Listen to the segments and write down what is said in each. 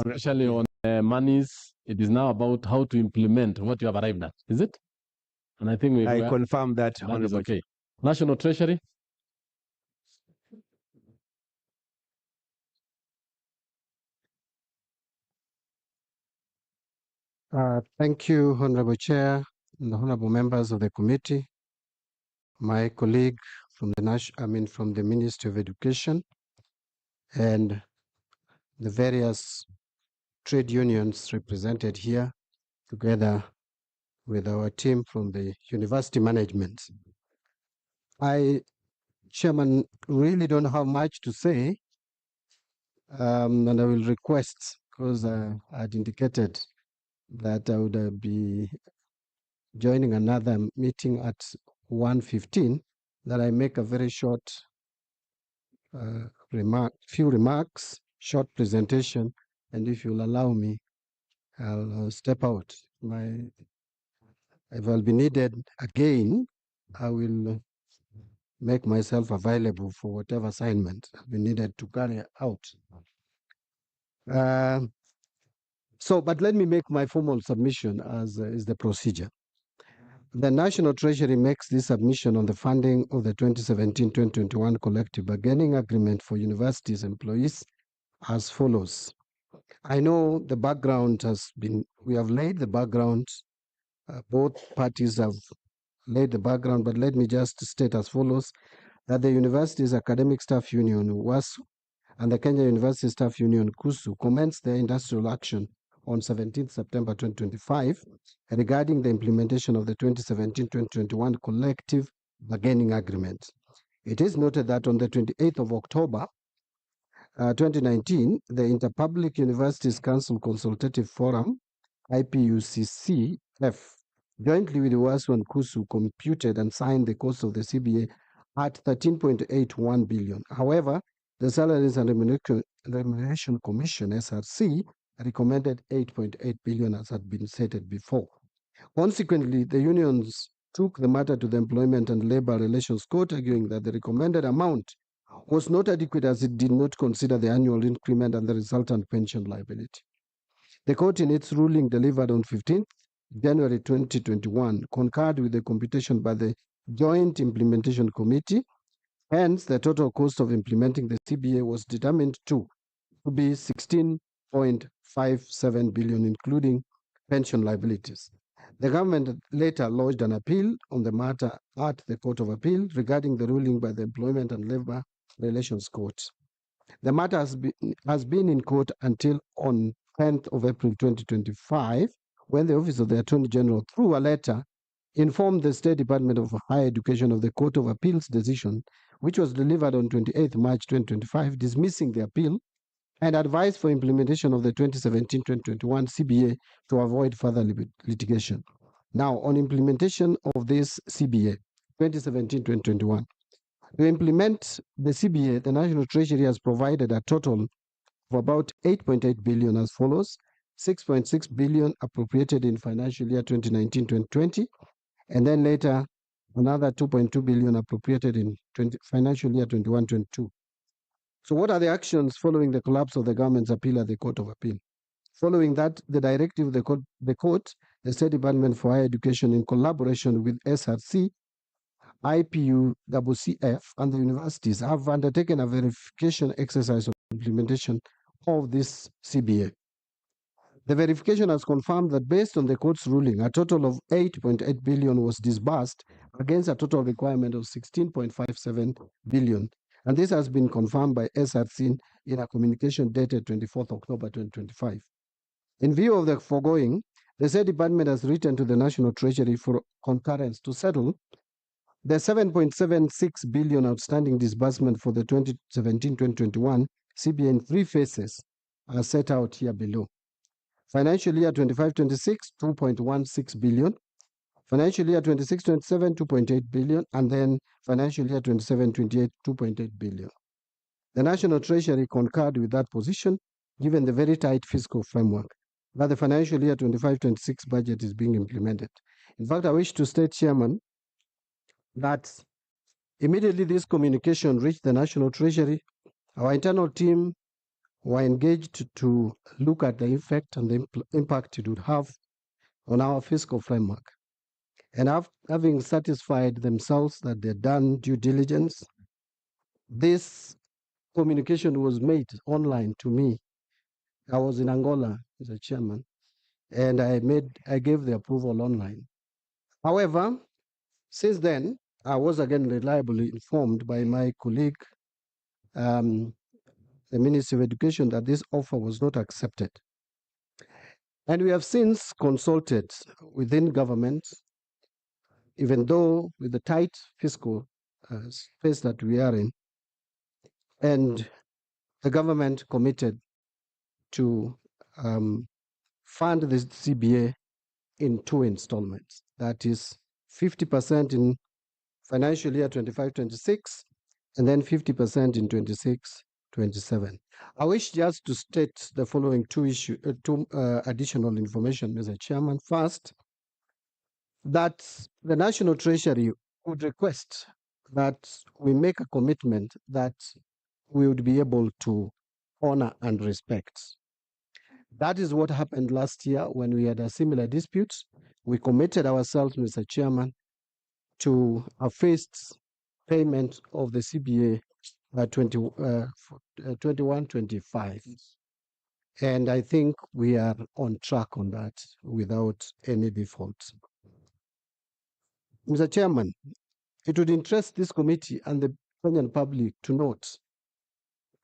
especially on monies. It is now about how to implement what you have arrived at. Is it? And I think I confirm that. That is okay. National Treasury. Thank you, Honorable Chair, and the honorable members of the committee, my colleague from the Ministry of Education, and the various trade unions represented here, together with our team from the university management. Chairman, really don't have much to say, and I will request, because I had indicated that I would be joining another meeting at 1:15, that I make a very short few remarks, short presentation, and if you'll allow me, I'll step out. If I'll be needed again, I will make myself available for whatever assignment I'll be needed to carry out. But let me make my formal submission as is the procedure. The National Treasury makes this submission on the funding of the 2017-2021 collective bargaining agreement for universities employees as follows. I know the background we have laid the background, both parties have laid the background, but let me just state as follows, that the University's Academic Staff Union, WASU, and the Kenya University Staff Union, KUSU, commenced their industrial action on 17 September 2025 regarding the implementation of the 2017-2021 collective bargaining agreement. It is noted that on the 28th of October 2019, the Interpublic Universities Council Consultative Forum, IPUCCF, jointly with WASU and KUSU, computed and signed the cost of the CBA at 13.81 billion. However, the Salaries and Remuneration Commission, SRC, recommended 8.8 billion, as had been stated before. Consequently, the unions took the matter to the Employment and Labor Relations Court, arguing that the recommended amount was not adequate as it did not consider the annual increment and the resultant pension liability. The court, in its ruling delivered on 15th January 2021, concurred with the computation by the Joint Implementation Committee. Hence, the total cost of implementing the CBA was determined to be 16.57 billion, including pension liabilities. The government later lodged an appeal on the matter at the Court of Appeal regarding the ruling by the Employment and Labor Relations Court. The matter has been in court until on 10th of April 2025, when the Office of the Attorney General, through a letter, informed the State Department of Higher Education of the Court of Appeal's decision, which was delivered on 28th March 2025, dismissing the appeal and advised for implementation of the 2017-2021 CBA to avoid further litigation. Now, on implementation of this CBA, 2017-2021, to implement the CBA, the National Treasury has provided a total of about 8.8 billion as follows: 6.6 billion appropriated in financial year 2019-2020, and then later another 2.2 billion appropriated in financial year 21-22. So what are the actions following the collapse of the government's appeal at the Court of Appeal? Following that, the directive of the court, the State Department for Higher Education, in collaboration with SRC, IPUCCF, and the universities, have undertaken a verification exercise of implementation of this CBA. The verification has confirmed that based on the court's ruling, a total of 8.8 billion was disbursed against a total requirement of 16.57 billion. And this has been confirmed by SRC in a communication dated 24th October 2025. In view of the foregoing, the State Department has written to the National Treasury for concurrence to settle the 7.76 billion outstanding disbursement for the 2017-2021 CBA in three phases, as set out here below. Financial year 25-26, 2.16 billion. Financial year 26-27, 2.8 billion. And then financial year 27-28, 2.8 billion. The National Treasury concurred with that position, given the very tight fiscal framework that the financial year 25-26 budget is being implemented. In fact, I wish to state, Chairman, that immediately this communication reached the National Treasury, our internal team were engaged to look at the effect and the impact it would have on our fiscal framework. And having satisfied themselves that they'd done due diligence, this communication was made online to me. I was in Angola as a chairman, and I gave the approval online. However, since then, I was again reliably informed by my colleague, the Ministry of Education, that this offer was not accepted. And we have since consulted within government, even though with the tight fiscal space that we are in, and the government committed to fund this CBA in 2 installments. That is 50% in financial year 25-26, and then 50% in 26-27. I wish just to state the following two additional information, Mr. Chairman. First, that the National Treasury would request that we make a commitment that we would be able to honor and respect. That is what happened last year when we had a similar dispute. We committed ourselves, Mr. Chairman, to a phased payment of the CBA 21-25. And I think we are on track on that without any default. Mr. Chairman, it would interest this committee and the Kenyan public to note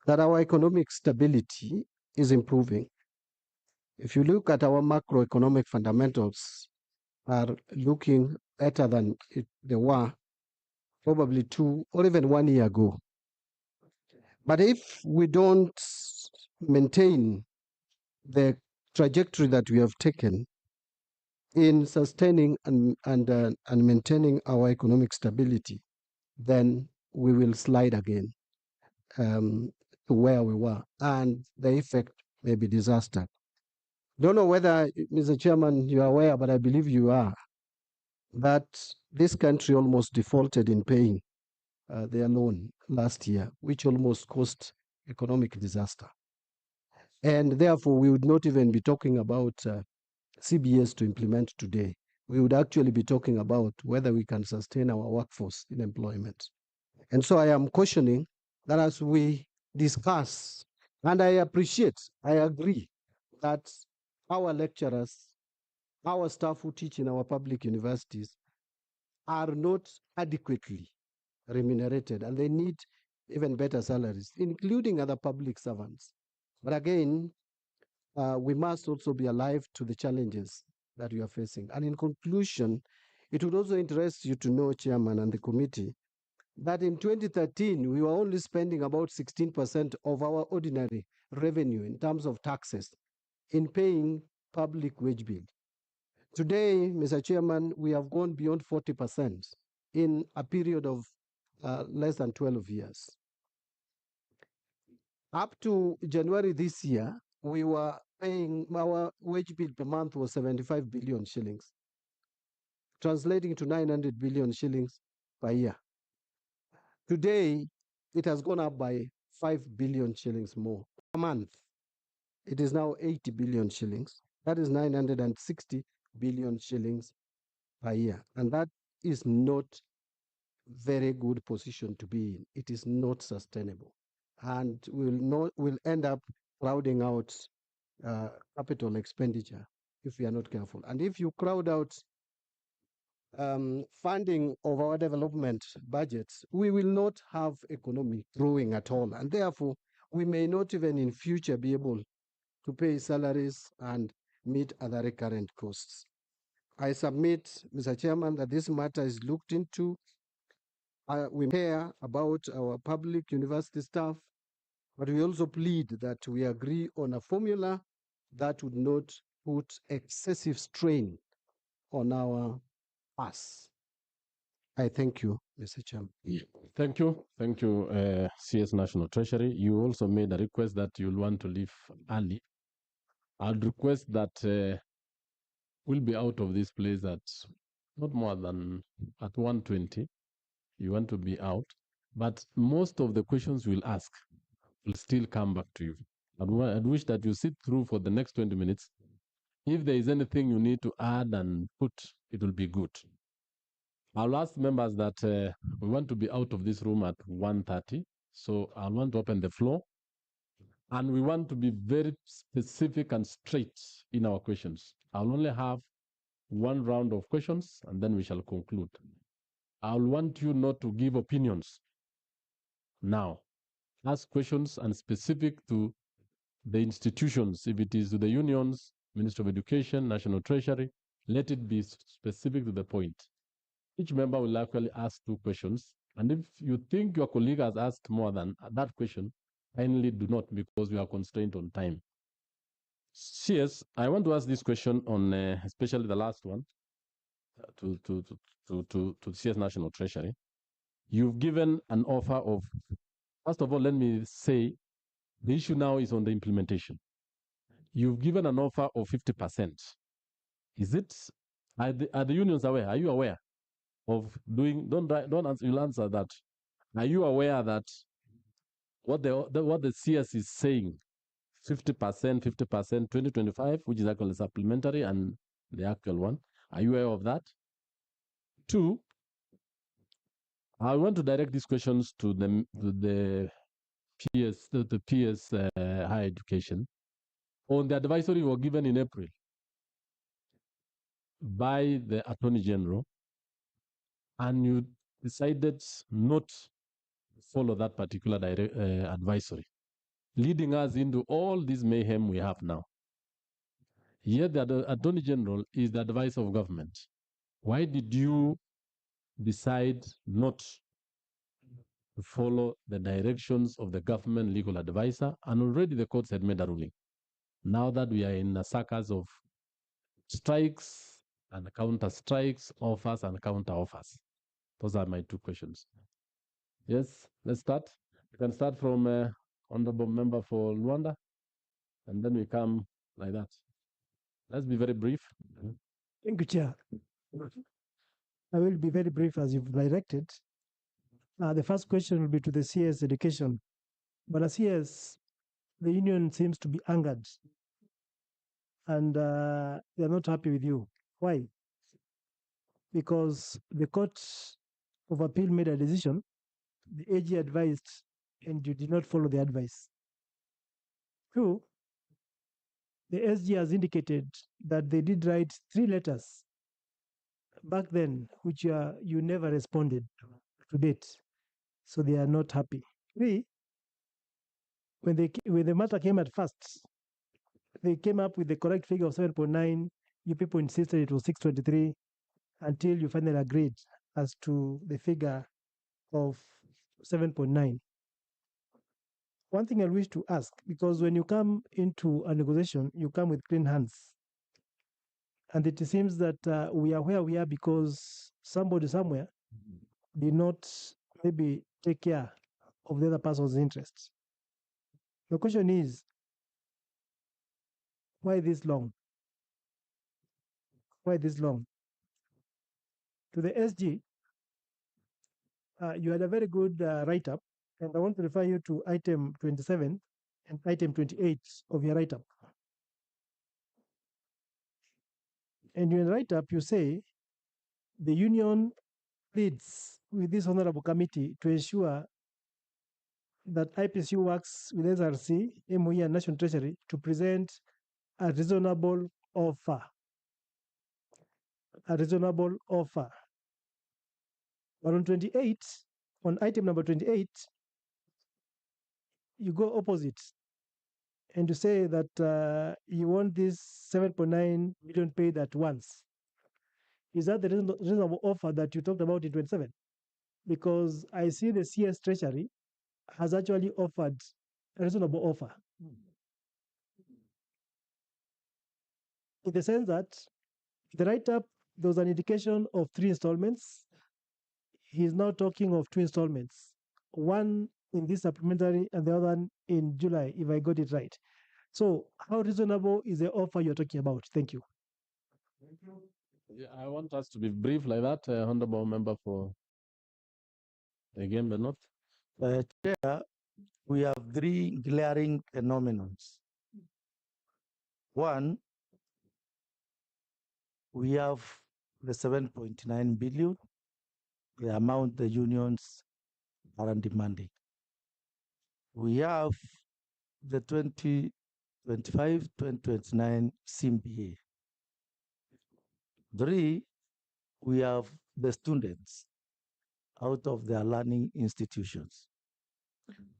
that our economic stability is improving. If you look at our macroeconomic fundamentals, are looking better than they were probably 2 or even 1 year ago. But if we don't maintain the trajectory that we have taken in sustaining and maintaining our economic stability, then we will slide again to where we were, and the effect may be disaster. Don't know whether, Mr. Chairman, you are aware, but I believe you are, that this country almost defaulted in paying their loan last year, which almost caused economic disaster. And therefore, we would not even be talking about CBS to implement today. We would actually be talking about whether we can sustain our workforce in employment. And so I am cautioning that as we discuss, and I agree that our lecturers, our staff who teach in our public universities are not adequately remunerated, and they need even better salaries, including other public servants. But again, we must also be alive to the challenges that we are facing. And in conclusion, it would also interest you to know, Chairman and the committee, that in 2013, we were only spending about 16% of our ordinary revenue in terms of taxes in paying public wage bill. Today, Mr. Chairman, we have gone beyond 40% in a period of less than 12 years. Up to January this year, we were paying, our wage bill per month was 75 billion shillings, translating to 900 billion shillings per year. Today, it has gone up by 5 billion shillings more a month. It is now 80 billion shillings. That is 960 billion shillings per year. And that is not very good position to be in. It is not sustainable. And we'll end up crowding out capital expenditure if we are not careful. And if you crowd out funding of our development budgets, we will not have economy growing at all. And therefore, we may not even in future be able to pay salaries and meet other recurrent costs. I submit, Mr. Chairman, that this matter is looked into. We care about our public university staff, but we also plead that we agree on a formula that would not put excessive strain on our us. I thank you, Mr. Chairman. Thank you. Thank you, CS National Treasury. You also made a request that you'll want to leave early. I'd request that we'll be out of this place at not more than at 1:20. You want to be out, but most of the questions we'll ask will still come back to you. I'd wish that you sit through for the next 20 minutes. If there is anything you need to add and put, it will be good. I'll ask members that we want to be out of this room at 1:30. So I want to open the floor. And we want to be very specific and straight in our questions. I'll only have one round of questions and then we shall conclude. I'll want you not to give opinions now. Ask questions and specific to the institutions. If it is to the unions, Ministry of Education, National Treasury, let it be specific to the point. Each member will actually ask 2 questions. And if you think your colleague has asked more than that question, kindly do not, because we are constrained on time. CS, I want to ask this question on especially the last one to CS National Treasury. You've given an offer of, first of all, let me say, the issue now is on the implementation. You've given an offer of 50%. Is it, are the unions aware? Are you aware of doing, don't answer, you'll answer that. Are you aware that what the CS is saying, 50%, 2025, which is actually supplementary and the actual one, are you aware of that? 2, I want to direct these questions to the PS higher education. On the advisory were given in April by the Attorney General, and you decided not to follow that particular advisory, leading us into all this mayhem we have now. Yet the Attorney General is the advisor of government. Why did you decide not to follow the directions of the government legal advisor? And already the courts had made a ruling. Now that we are in a circus of strikes and counter strikes, offers and counter offers. Those are my 2 questions. Yes, let's start. We can start from Honorable Member for Luanda, and then we come like that. Let's be very brief. Thank you, Chair. I will be very brief as you've directed. The first question will be to the CS Education. But as CS, the union seems to be angered and they're not happy with you. Why? Because the Court of Appeal made a decision, the AG advised, and you did not follow the advice. 2, the SG has indicated that they did write 3 letters back then, which you never responded to date. So they are not happy. 3, when the matter came at first, they came up with the correct figure of 7.9. You people insisted it was 623 until you finally agreed as to the figure of 7.9. One thing I wish to ask, because when you come into a negotiation, you come with clean hands. And it seems that we are where we are because somebody somewhere did not maybe take care of the other person's interests. The question is, why this long? Why this long? To the SG, you had a very good write-up, and I want to refer you to item 27 and item 28 of your write-up. And in your write-up, you say, the union pleads with this honorable committee to ensure that IPC works with SRC, MOE, and National Treasury to present a reasonable offer. A reasonable offer. But on 28, on item number 28, you go opposite and you say that you want this 7.9 million paid at once. Is that the reasonable offer that you talked about in 27? Because I see the CS Treasury has actually offered a reasonable offer. In the sense that the write-up, there was an indication of 3 installments. He's now talking of 2 installments. One in this supplementary and the other one in July, if I got it right. So how reasonable is the offer you're talking about? Thank you. Yeah, I want us to be brief like that, Honorable Member for again, but not. Chair, we have three glaring phenomena. One, we have the 7.9 billion, the amount the unions are demanding. We have the 2025-2029 CMBA. Three, we have the students out of their learning institutions.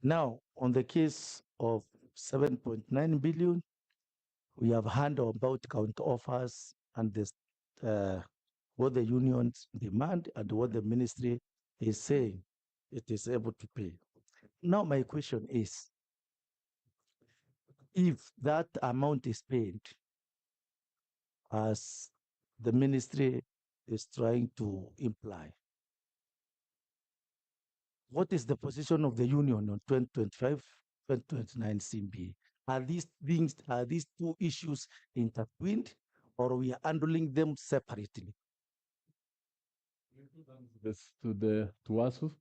Now, on the case of 7.9 billion, we have heard about counter offers and this, what the unions demand and what the ministry is saying it is able to pay. Now, my question is, if that amount is paid as the ministry is trying to imply, what is the position of the union on 2025, 2029 CMBA? Are these two issues intertwined, or we are handling them separately? This to ASU.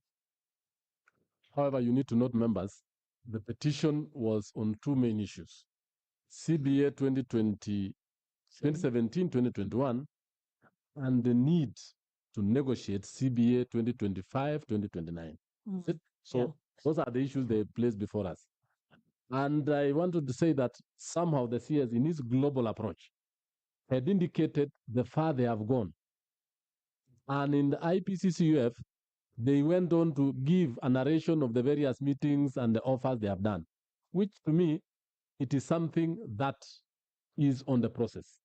However, you need to note, members, the petition was on two main issues: CBA 2017-2021, and the need to negotiate CBA 2025-2029. So those are the issues they placed before us. And I wanted to say that somehow the CS, in its global approach, had indicated the far they have gone. And in the IPCCUF, they went on to give a narration of the various meetings and the offers they have done, which to me, it is something that is on the process.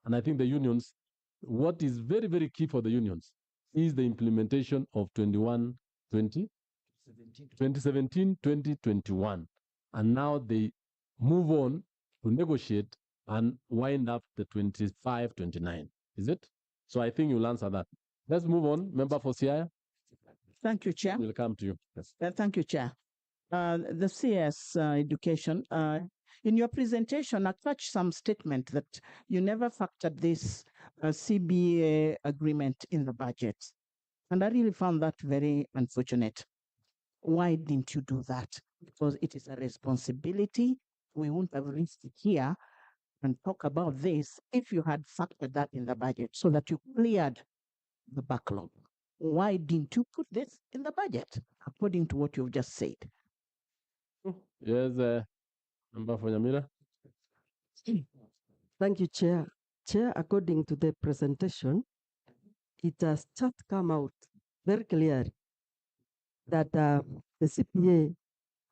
And I think the unions, what is very, very key for the unions is the implementation of 2017-2021. And now they move on to negotiate and wind up the 25-29. Is it? So I think you'll answer that. Let's move on. Member for Siaya. Thank you, Chair. We'll come to you. Yes. Thank you, Chair. The CS education, in your presentation, I touched some statement that you never factored this CBA agreement in the budget. And I really found that very unfortunate. Why didn't you do that? Because it is a responsibility. We wouldn't have reached here and talk about this if you had factored that in the budget so that you cleared the backlog. Why didn't you put this in the budget, according to what you've just said? Yes, Member for Nyamira. Thank you, Chair. Chair, according to the presentation, it has just come out very clearly that the CPA,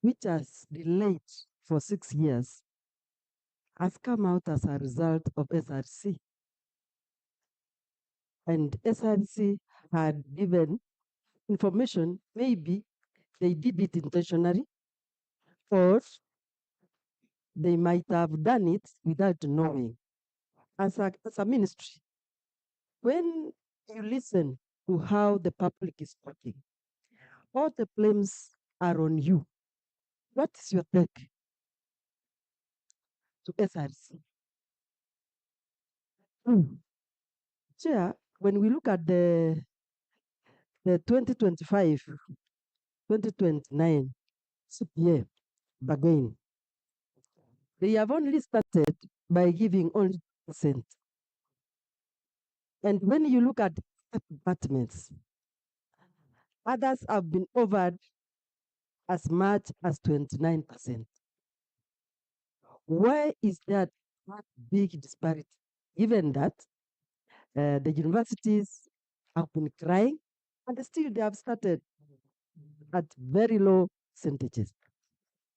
which has delayed for 6 years, has come out as a result of SRC. And SRC had given information, maybe they did it intentionally, or they might have done it without knowing. As a ministry, when you listen to how the public is talking, all the blames are on you. What is your take to SRC? Chair, when we look at the 2025-2029 CPA bargain, they have only started by giving only %. And when you look at departments, others have been offered as much as 29%. Why is that big disparity? Given that the universities have been crying and still they have started at very low percentages.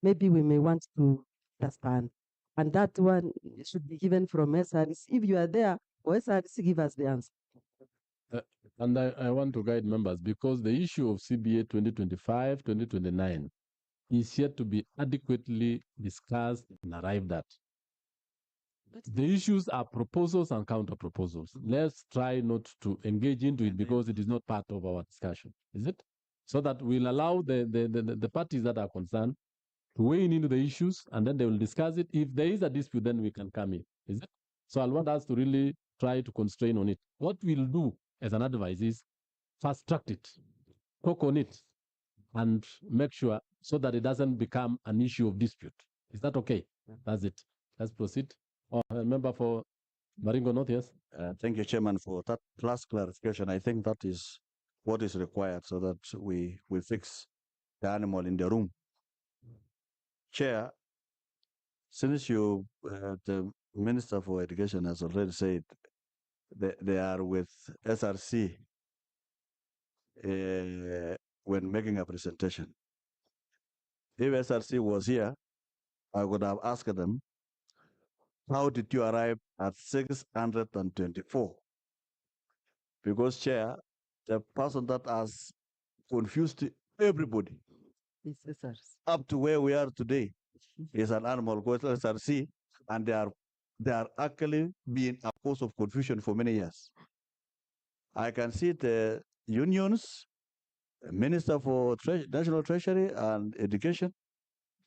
Maybe we may want to understand. And that one should be given from SRC. If you are there, or SRC, give us the answer. And I want to guide members because the issue of CBA 2025-2029 is yet to be adequately discussed and arrived at. The issues are proposals and counter proposals. Let's try not to engage into it because it is not part of our discussion, is it? So that we'll allow the parties that are concerned to weigh in into the issues and then they will discuss it. If there is a dispute, then we can come in, is it? So I want us to really try to constrain on it. What we'll do as an advice is fast track it, talk on it, and make sure so that it doesn't become an issue of dispute. Is that okay? That's it. Let's proceed. Member for Maringo North, yes? Thank you, Chairman, for that last clarification. I think that is what is required so that we fix the animal in the room. Chair, since you, the Minister for Education has already said they are with SRC when making a presentation. If SRC was here, I would have asked them, how did you arrive at 624? Because, Chair, the person that has confused everybody up to where we are today is an animal called SRC, and they are actually being a cause of confusion for many years. I can see the unions, Minister for National Treasury and Education.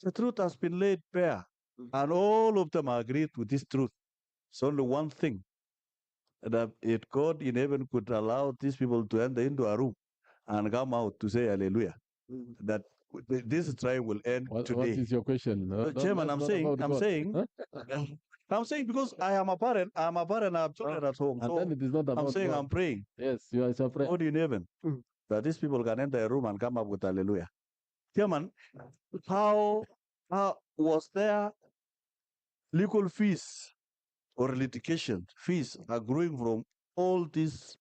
The truth has been laid bare, and all of them agreed with this truth. It's only one thing, that if God in heaven could allow these people to enter into a room and come out to say hallelujah, that this trial will end today. What is your question? Chairman, I'm saying because I am a parent, I have children at home. And so then it is not about I'm saying God. I'm praying. Yes, you are praying. God in heaven, that these people can enter a room and come up with hallelujah. Chairman, how was there legal fees or litigation fees are growing from all these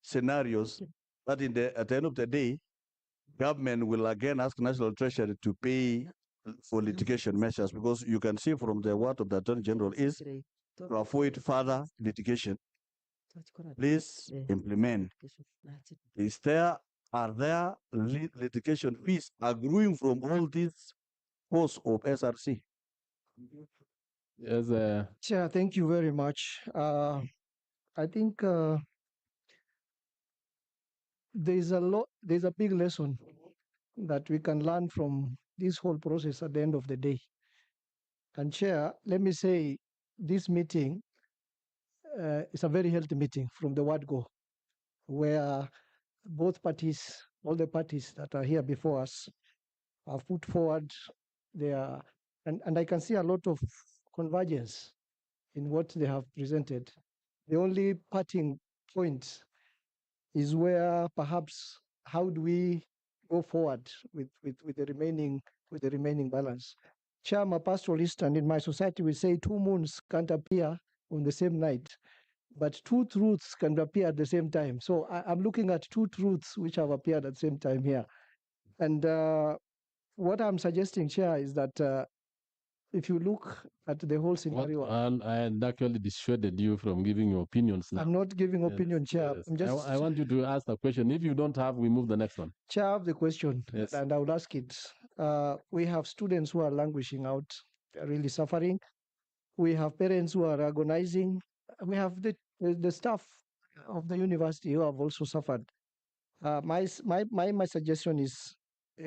scenarios that at the end of the day, government will again ask National Treasury to pay for litigation measures, because you can see from the word of the Attorney General is to avoid further litigation. Please implement. Are there litigation fees are growing from all these costs of SRC? Yes, Chair, thank you very much. I think there's a big lesson that we can learn from this whole process at the end of the day. And Chair, let me say this meeting is a very healthy meeting from the word go, where both parties, all the parties that are here before us, have put forward their, and I can see a lot of convergence in what they have presented. The only parting point is where perhaps how do we go forward with the remaining balance. Chair, I'm a pastoralist, and in my society we say two moons can't appear on the same night, but two truths can appear at the same time. So I'm looking at two truths which have appeared at the same time here. And what I'm suggesting, Chair, is that if you look at the whole scenario, I actually dissuaded you from giving your opinions now. I'm not giving opinion, Chair. Yes. I'm just. I want you to ask the question. If you don't have, we move the next one. Chair, I have the question, Yes. and I would ask it. We have students who are languishing out, they're really suffering. We have parents who are agonizing. We have the staff of the university who have also suffered. My suggestion is,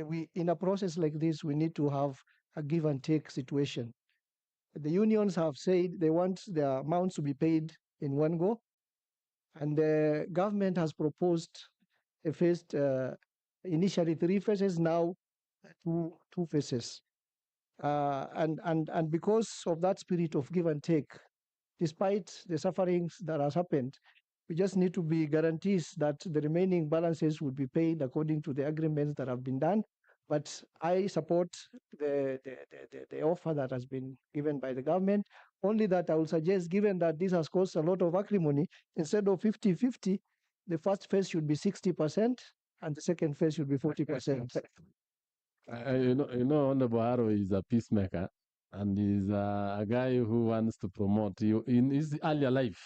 we in a process like this, we need to have a give and take situation. The unions have said they want their amounts to be paid in one go, and the government has proposed a phased, initially 3 phases, now two phases. And because of that spirit of give and take, despite the sufferings that has happened, we just need to be guarantees that the remaining balances will be paid according to the agreements that have been done. But I support the offer that has been given by the government. Only that I will suggest, given that this has caused a lot of acrimony, instead of 50-50, the first phase should be 60% and the second phase should be 40%. Honorable Haro is a peacemaker, and is a guy who wants to promote. In his earlier life,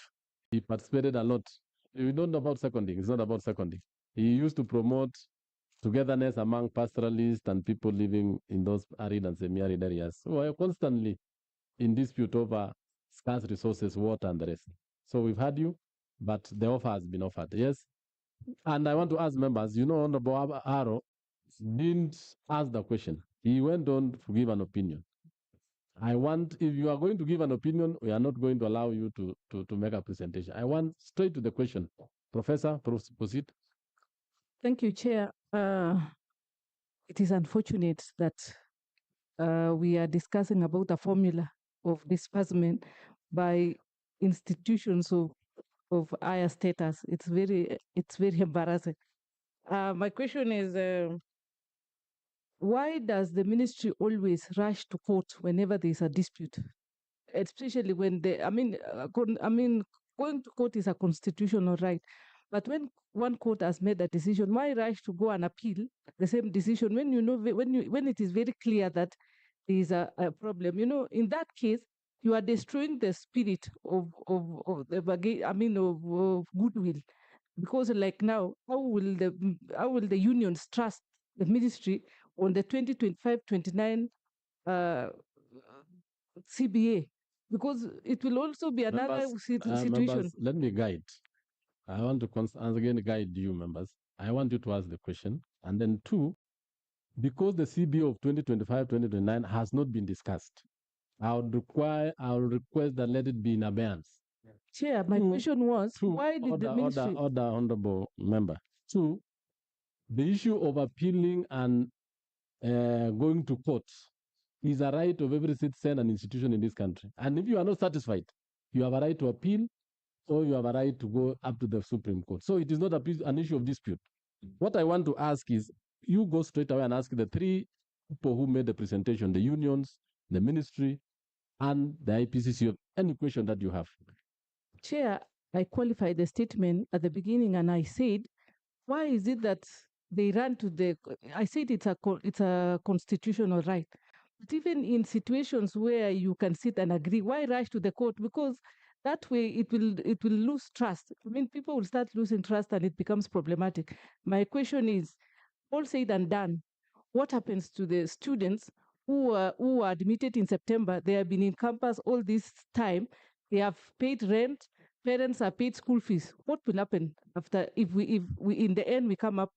he participated a lot. You don't know about seconding. It's not about seconding. He used to promote togetherness among pastoralists and people living in those arid and semi-arid areas. So we're constantly in dispute over scarce resources, water, and the rest. So we've had you, but the offer has been offered. Yes. And I want to ask members, Honorable Haro didn't ask the question. He went on to give an opinion. If you are going to give an opinion, we are not going to allow you to make a presentation. I want straight to the question. Professor, proceed. Thank you, Chair. it is unfortunate that we are discussing about a formula of disbursement by institutions of higher status. It's very embarrassing. My question is, why does the ministry always rush to court whenever there is a dispute? Especially when going to court is a constitutional right. But when one court has made a decision, why rush to go and appeal the same decision when you know when it is very clear that there is a problem? In that case, you are destroying the spirit of goodwill, because like now, how will the unions trust the ministry on the 2025-29 CBA? Because it will also be another situation. Members, let me guide. I want to again guide you, members. I want you to ask the question. And then two, because the CBO of 2025-2029 has not been discussed, I would request that let it be in abeyance. Chair, my question was, why did the ministry... Order, honorable member. Two, the issue of appealing and going to court is a right of every citizen and institution in this country. And if you are not satisfied, you have a right to appeal or you have a right to go up to the Supreme Court. So it is not an issue of dispute. What I want to ask is, you go straight away and ask the three people who made the presentation, the unions, the ministry, and the IPCC, any question that you have. Chair, I qualified the statement at the beginning and I said, why is it that they run to I said it's a constitutional right. But even in situations where you can sit and agree, why rush to the court? Because that way it will lose trust. People will start losing trust and it becomes problematic. My question is, all said and done, what happens to the students who are admitted in September? They have been in campus all this time. They have paid rent. Parents have paid school fees. What will happen after if we in the end we come up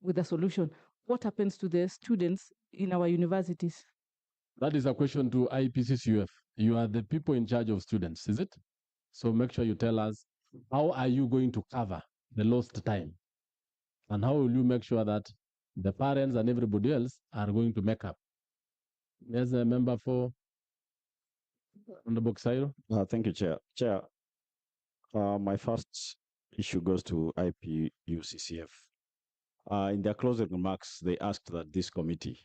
with a solution? What happens to the students in our universities? That is a question to IPCCUF. You are the people in charge of students, is it? So make sure you tell us, how are you going to cover the lost time? And how will you make sure that the parents and everybody else are going to make up? There's a member for Honorable Xairo. Thank you, Chair. Chair, my first issue goes to IPUCCF. In their closing remarks, they asked that this committee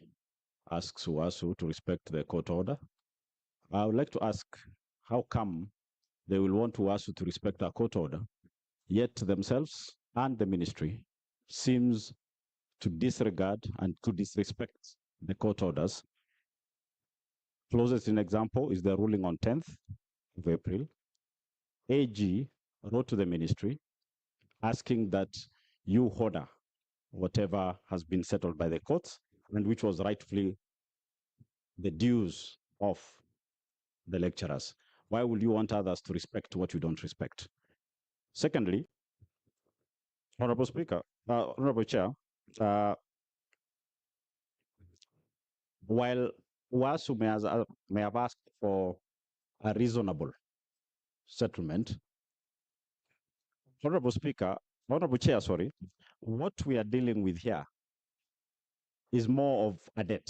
asks UASU to respect the court order. I would like to ask, how come they will want UASU to respect a court order, yet themselves and the ministry seems to disregard and to disrespect the court orders? Closest in example is the ruling on 10th of April. AG wrote to the ministry asking that you order whatever has been settled by the courts and which was rightfully the dues of the lecturers. Why would you want others to respect what you don't respect? Secondly, Honorable Speaker, Honorable Chair, while UASU may have asked for a reasonable settlement, Honorable Chair, what we are dealing with here is more of a debt.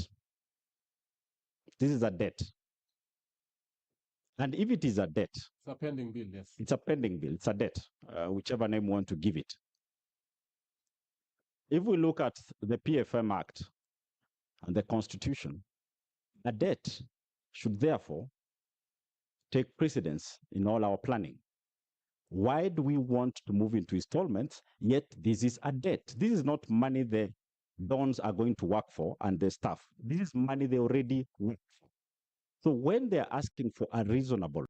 This is a debt. And if it is a debt, it's a pending bill, yes. It's a pending bill, it's a debt, whichever name you want to give it. If we look at the PFM Act and the Constitution, a debt should therefore take precedence in all our planning. Why do we want to move into installments, yet this is a debt? This is not money the dons are going to work for and the staff. This is money they already work for. So when they're asking for a reasonable,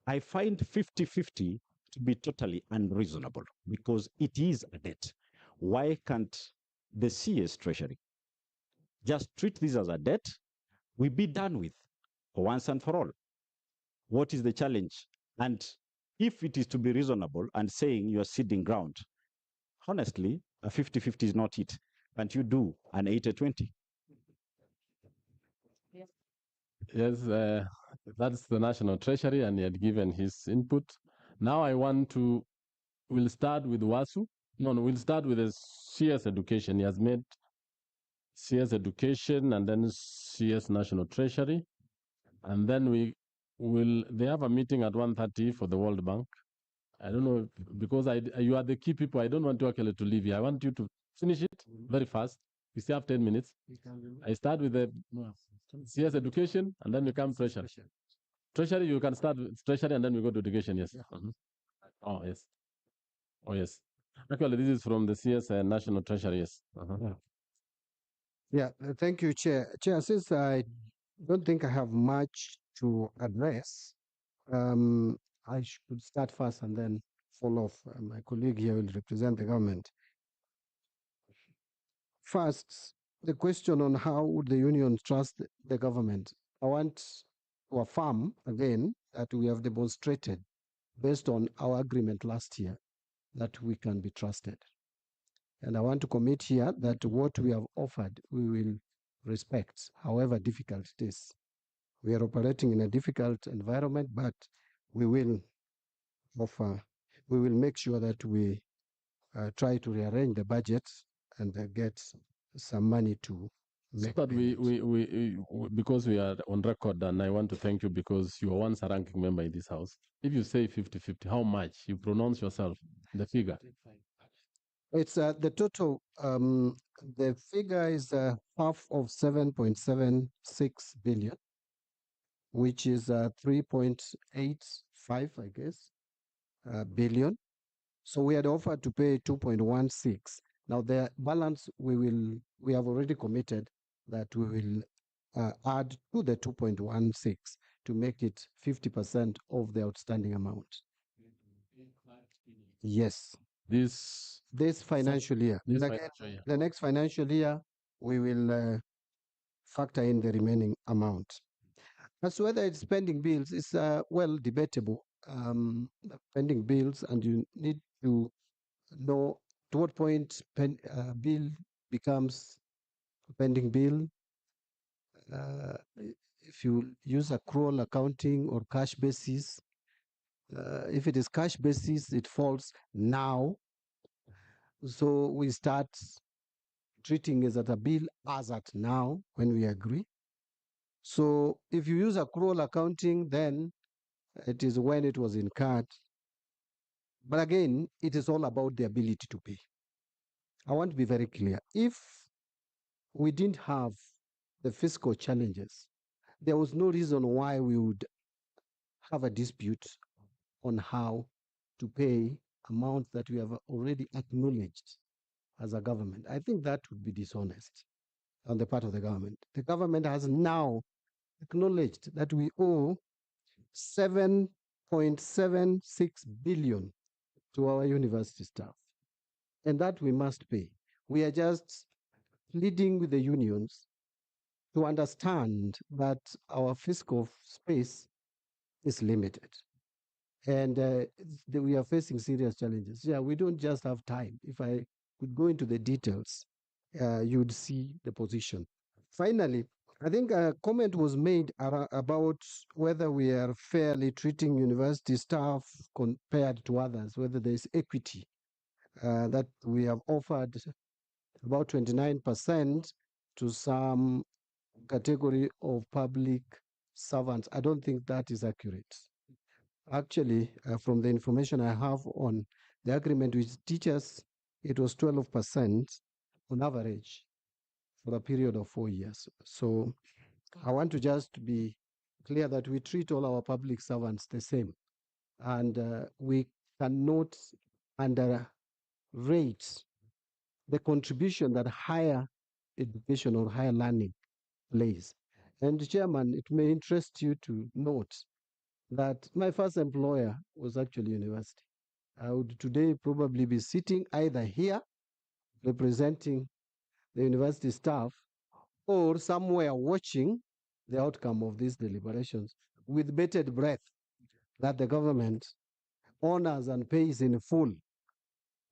I find 50-50 to be totally unreasonable because it is a debt. Why can't the CS Treasury just treat this as a debt? We be done with for once and for all. What is the challenge? And if it is to be reasonable and saying you're ceding ground, honestly, a 50-50 is not it. Can't you do an 80-20? Yes, that's the National Treasury, and he had given his input. Now we'll start with WASU. No, we'll start with the CS education. He has made CS Education, and then CS National Treasury. And then they have a meeting at 1:30 for the World Bank. I don't know, because you are the key people. I don't want you actually to leave here. I want you to finish it very fast. We still have 10 minutes. I start with the CS Education, and then we come Treasury. Treasury, you can start with Treasury, and then we go to Education, yes. Oh, yes. Oh, yes. Actually, this is from the CS National Treasury, yes. Yeah, thank you, Chair. Chair, since I don't think I have much to address, I should start first and then follow off. My colleague here will represent the government. First, the question on how would the union trust the government. I want to affirm again that we have demonstrated, based on our agreement last year, that we can be trusted. And I want to commit here that what we have offered, we will respect, however difficult it is. We are operating in a difficult environment, but we will make sure that we try to rearrange the budget and get some money to So make that payments. because we are on record, and I want to thank you because you are once a ranking member in this house. If you say 50-50, how much? You pronounce yourself, the figure. It's the total, the figure is half of 7.76 billion, which is 3.85, I guess, billion. So we had offered to pay 2.16. Now the balance we have already committed that we will add to the 2.16 to make it 50% of the outstanding amount. Yes. This financial year. This Again, financial year. the next financial year, we will factor in the remaining amount. As to whether it's pending bills, it's well debatable. Pending bills, and you need to know to what point bill becomes a pending bill. If you use accrual accounting or cash basis, if it is cash basis, it falls now. So we start treating it as a bill as at now when we agree. So if you use accrual accounting, then it is when it was incurred. But again, it is all about the ability to pay. I want to be very clear. If we didn't have the fiscal challenges, there was no reason why we would have a dispute on how to pay amounts that we have already acknowledged as a government. I think that would be dishonest on the part of the government. The government has now acknowledged that we owe 7.76 billion to our university staff, and that we must pay. We are just pleading with the unions to understand that our fiscal space is limited, and we are facing serious challenges. Yeah, we don't just have time. If I could go into the details, you'd see the position. Finally, I think a comment was made about whether we are fairly treating university staff compared to others, whether there is equity, that we have offered about 29% to some category of public servants. I don't think that is accurate. Actually, from the information I have on the agreement with teachers, it was 12% on average for a period of 4 years. So I want to just be clear that we treat all our public servants the same. And we cannot underrate the contribution that higher education or higher learning plays. And Chairman, it may interest you to note that my first employer was actually university. I would today probably be sitting either here representing the university staff or somewhere watching the outcome of these deliberations with bated breath that the government honors and pays in full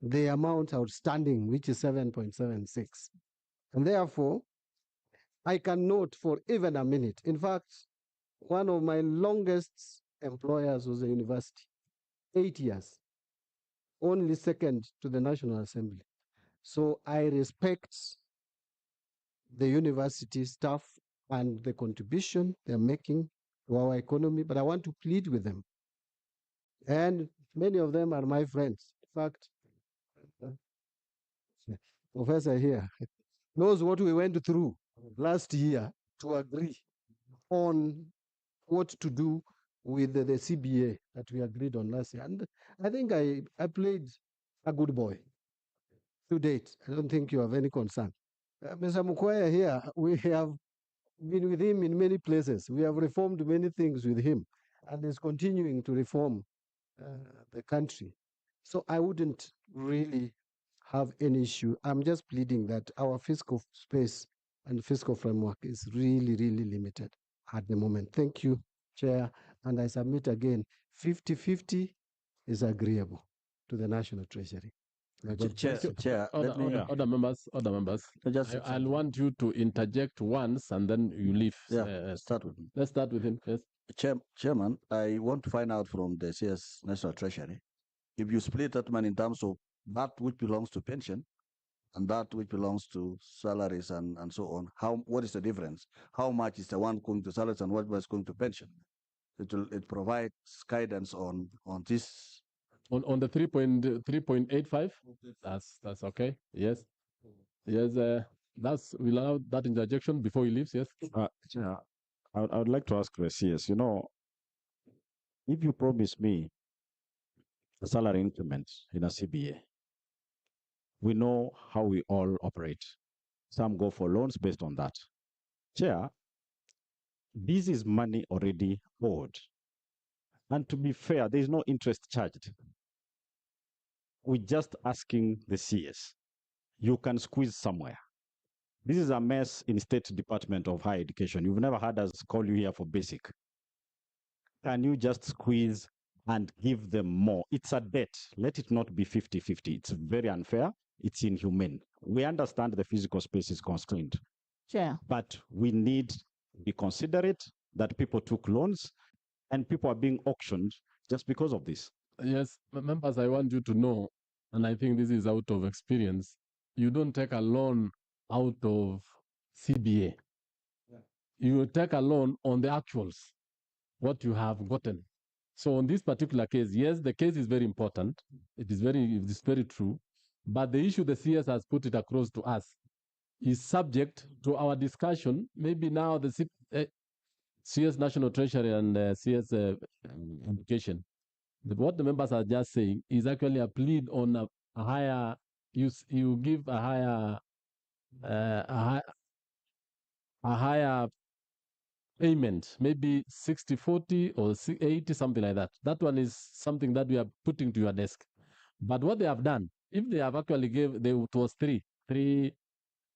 the amount outstanding, which is 7.76. And therefore, I can note for even a minute. In fact, one of my longest employers was a university, 8 years, only second to the National Assembly. So I respect the university staff and the contribution they're making to our economy, but I want to plead with them. And many of them are my friends. In fact, Professor here knows what we went through last year to agree on what to do with the CBA that we agreed on last year. And I think I played a good boy to date. I don't think you have any concern. Mr. Mukwaya here, we have been with him in many places. We have reformed many things with him and is continuing to reform the country. So I wouldn't really have any issue. I'm just pleading that our fiscal space and fiscal framework is really, really limited at the moment. Thank you, Chair. And I submit again, 50-50 is agreeable to the National Treasury. Chair, let me, Other members, I'll want you to interject once and then you leave. start with him. Let's start with him. Yes. Chairman, I want to find out from the CS National Treasury, if you split that money in terms of that which belongs to pension and that which belongs to salaries and so on, what is the difference? How much is the one going to salaries and what was going to pension? It provides guidance on this. On the 3.85, that's okay. Yes, yes. We'll allow that interjection before he leaves. Yes. Yeah, I would like to ask the CS. You know, if you promise me a salary increment in a CBA, we know how we all operate. Some go for loans based on that. Chair, this is money already owed. And to be fair, there is no interest charged. We're just asking the CS. You can squeeze somewhere. This is a mess in State Department of Higher Education. You've never had us call you here for basic. Can you just squeeze and give them more? It's a debt. Let it not be 50-50. It's very unfair. It's inhumane. We understand the physical space is constrained. Chair. But we need to be considerate that people took loans and people are being auctioned just because of this. Yes, members, I want you to know, and I think this is out of experience, you don't take a loan out of CBA. Yeah. You take a loan on the actuals, what you have gotten. So on this particular case, yes, the case is very important. It is very true. But the issue the CS has put it across to us is subject to our discussion. Maybe now the CS National Treasury and CS Education. What the members are just saying is actually a plea on a higher, you give a higher payment, maybe 60-40 or 80, something like that. That one is something that we are putting to your desk. But what they have done, if they have actually it was three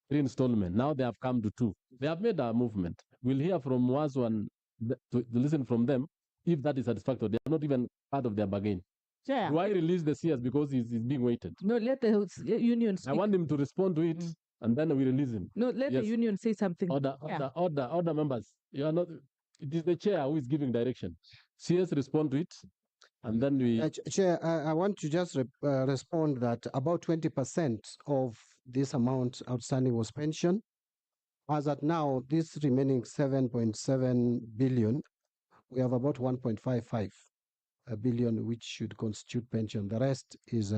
installment. Now they have come to 2. They have made a movement. We'll hear from Wazo and to listen from them if that is satisfactory. They are not even part of their bargain. Chair. Do I release the CS because he's being waited? No, let the union speak. I want him to respond to it, and then we release him. No, let the union say something. Order members. You are not. It is the chair who is giving direction. CS respond to it, and then we. Chair, I want to just respond that about 20% of this amount outstanding was pension. As at now, this remaining 7.7 billion, we have about 1.55 billion, which should constitute pension. The rest is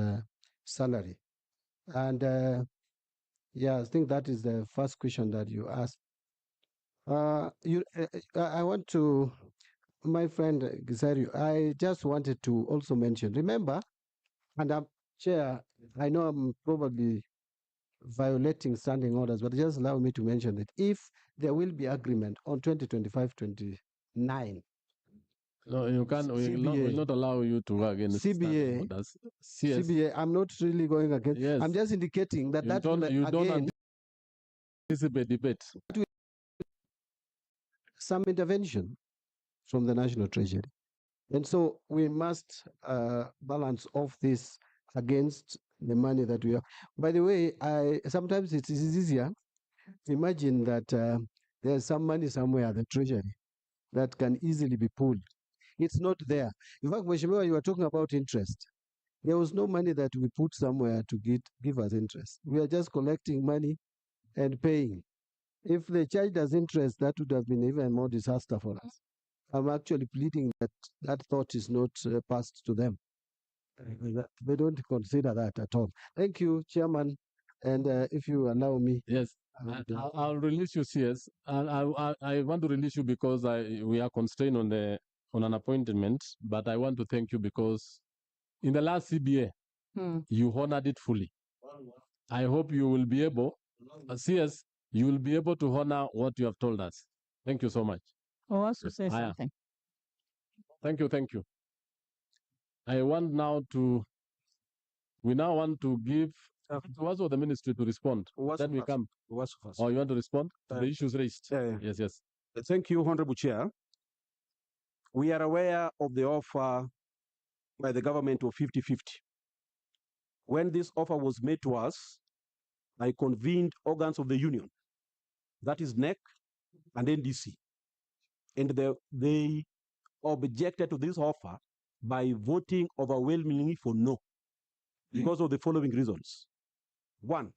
salary. And yeah, I think that is the first question that you asked. I want to, my friend Gisario, I just wanted to also mention, remember, and Chair, I know I'm probably violating standing orders, but just allow me to mention that if there will be agreement on 2025-29, no, you can't. We will not allow you to go against CBA. Orders. CBA. I'm not really going against. Yes. I'm just indicating that you don't anticipate debate. Some intervention from the National Treasury, and so we must balance off this against the money that we have. By the way, sometimes it is easier to imagine that there's some money somewhere at the Treasury that can easily be pulled. It's not there. In fact, Mheshimiwa, you were talking about interest. There was no money that we put somewhere to give us interest. We are just collecting money and paying. If they charged us interest, that would have been even more disaster for us. I'm actually pleading that that thought is not passed to them. They don't consider that at all. Thank you, Chairman. And if you allow me. Yes, I'll release you, CS. I want to release you because we are constrained on an appointment, but I want to thank you because in the last CBA, you honored it fully. I hope you will be able, CS, you will be able to honor what you have told us. Thank you so much. Oh, also say something. Thank you, thank you. We now want to give also the ministry to respond. Then we come. Oh, you want to respond to the issues raised? Yes, yes. Thank you, Honorable Chair. We are aware of the offer by the government of 50-50. When this offer was made to us, I convened organs of the union, that is NEC and NDC, and they objected to this offer by voting overwhelmingly for no, because of the following reasons. One,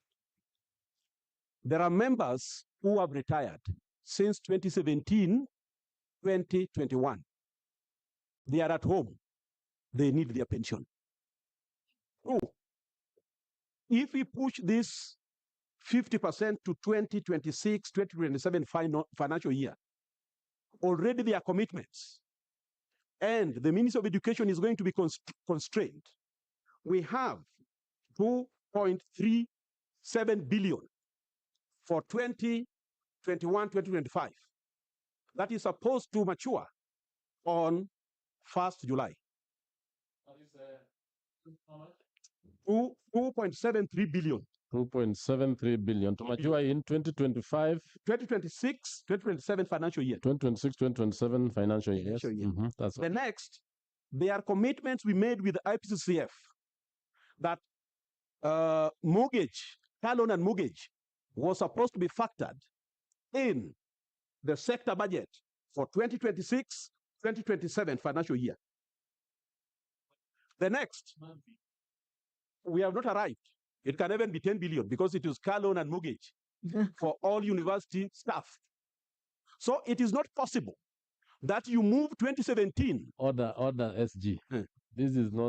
there are members who have retired since 2017, 2021. They are at home. They need their pension. Two, if we push this 50% to 2026, 2027 financial year, already there are commitments, and the Ministry of Education is going to be constrained. We have 2.37 billion for 2021, 2025. That is supposed to mature on 1st July. 2.73 billion. 2.73 billion to mature in 2025, 2026, 2027 financial year. 2026, 2027 financial year. Yes. That's the next. There are commitments we made with the IPCCF that mortgage, car loan and mortgage was supposed to be factored in the sector budget for 2026, 2027 financial year. The next, we have not arrived. It can even be 10 billion because it is car loan and mortgage for all university staff. So it is not possible that you move 2017. Order SG. This is not